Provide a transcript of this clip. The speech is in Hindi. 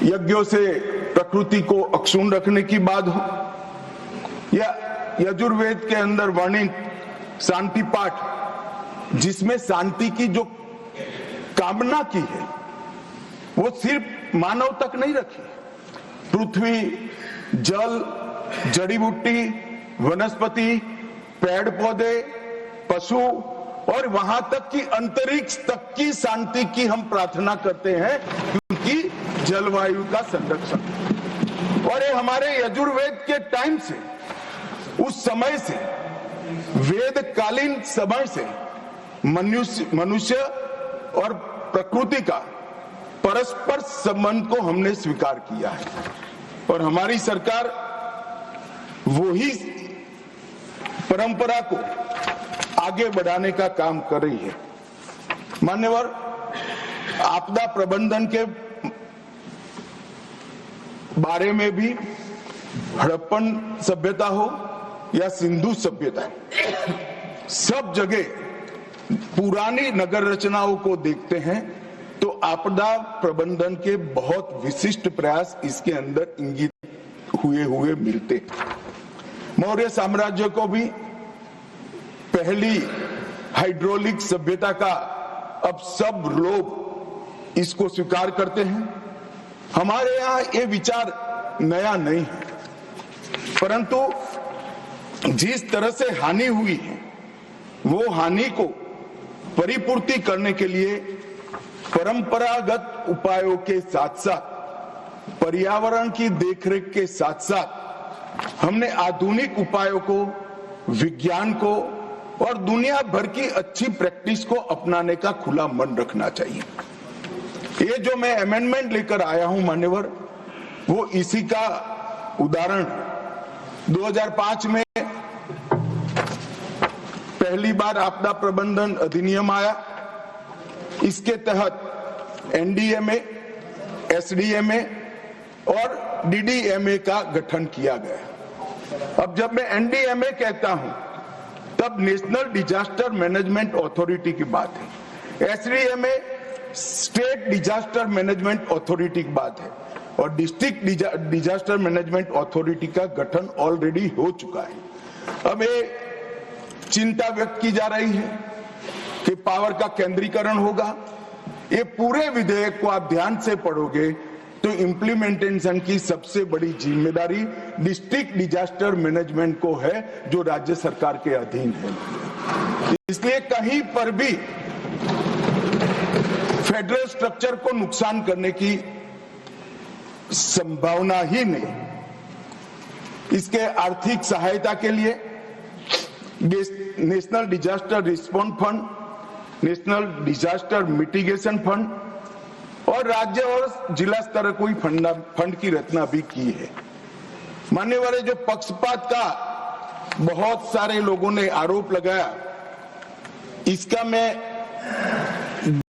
यज्ञों से प्रकृति को अक्षुण्ण रखने की बात हो या यजुर्वेद के अंदर वर्णित शांति पाठ, जिसमें शांति की जो कामना की है वो सिर्फ मानव तक नहीं रखी, पृथ्वी, जल, जड़ी बूटी, वनस्पति, पेड़ पौधे, पशु और वहां तक कि अंतरिक्ष तक की शांति की हम प्रार्थना करते हैं, क्योंकि जलवायु का संरक्षण। और ये हमारे यजुर्वेद के टाइम से, उस समय से, वेदकालीन समय से मनुष्य और प्रकृति का परस्पर संबंध को हमने स्वीकार किया है और हमारी सरकार वही परंपरा को आगे बढ़ाने का काम कर रही है। मान्यवर, आपदा प्रबंधन के बारे में भी हड़प्पन सभ्यता हो या सिंधु सभ्यता, सब जगह पुरानी नगर रचनाओं को देखते हैं तो आपदा प्रबंधन के बहुत विशिष्ट प्रयास इसके अंदर इंगित हुए मिलते। मौर्य साम्राज्य को भी पहली हाइड्रोलिक सभ्यता का अब सब लोग इसको स्वीकार करते हैं। हमारे यहाँ ये विचार नया नहीं है, परंतु जिस तरह से हानि हुई है वो हानि को परिपूर्ति करने के लिए परंपरागत उपायों के साथ साथ, पर्यावरण की देखरेख के साथ साथ हमने आधुनिक उपायों को, विज्ञान को और दुनिया भर की अच्छी प्रैक्टिस को अपनाने का खुला मन रखना चाहिए। ये जो मैं अमेंडमेंट लेकर आया हूं मान्यवर, वो इसी का उदाहरण। 2005 में पहली बार आपदा प्रबंधन अधिनियम आया। इसके तहत एनडीएमए, एसडीएमए और डीडीएमए का गठन किया गया। अब जब मैं एनडीएमए कहता हूं तब नेशनल डिजास्टर मैनेजमेंट अथॉरिटी की बात है, SDMA state disaster management authority की बात है और डिस्ट्रिक्ट डिजास्टर मैनेजमेंट अथॉरिटी का गठन ऑलरेडी हो चुका है। अब ये चिंता व्यक्त की जा रही है कि पावर का केंद्रीकरण होगा। ये पूरे विधेयक को आप ध्यान से पढ़ोगे तो इम्प्लीमेंटेशन की सबसे बड़ी जिम्मेदारी डिस्ट्रिक्ट डिजास्टर मैनेजमेंट को है, जो राज्य सरकार के अधीन है। इसलिए कहीं पर भी फेडरल स्ट्रक्चर को नुकसान करने की संभावना ही नहीं। इसके आर्थिक सहायता के लिए national disaster response fund, national disaster mitigation fund और राज्य और जिला स्तर कोई फंड की रचना भी की है। मान्यवर, जो पक्षपात का बहुत सारे लोगों ने आरोप लगाया, इसका मैं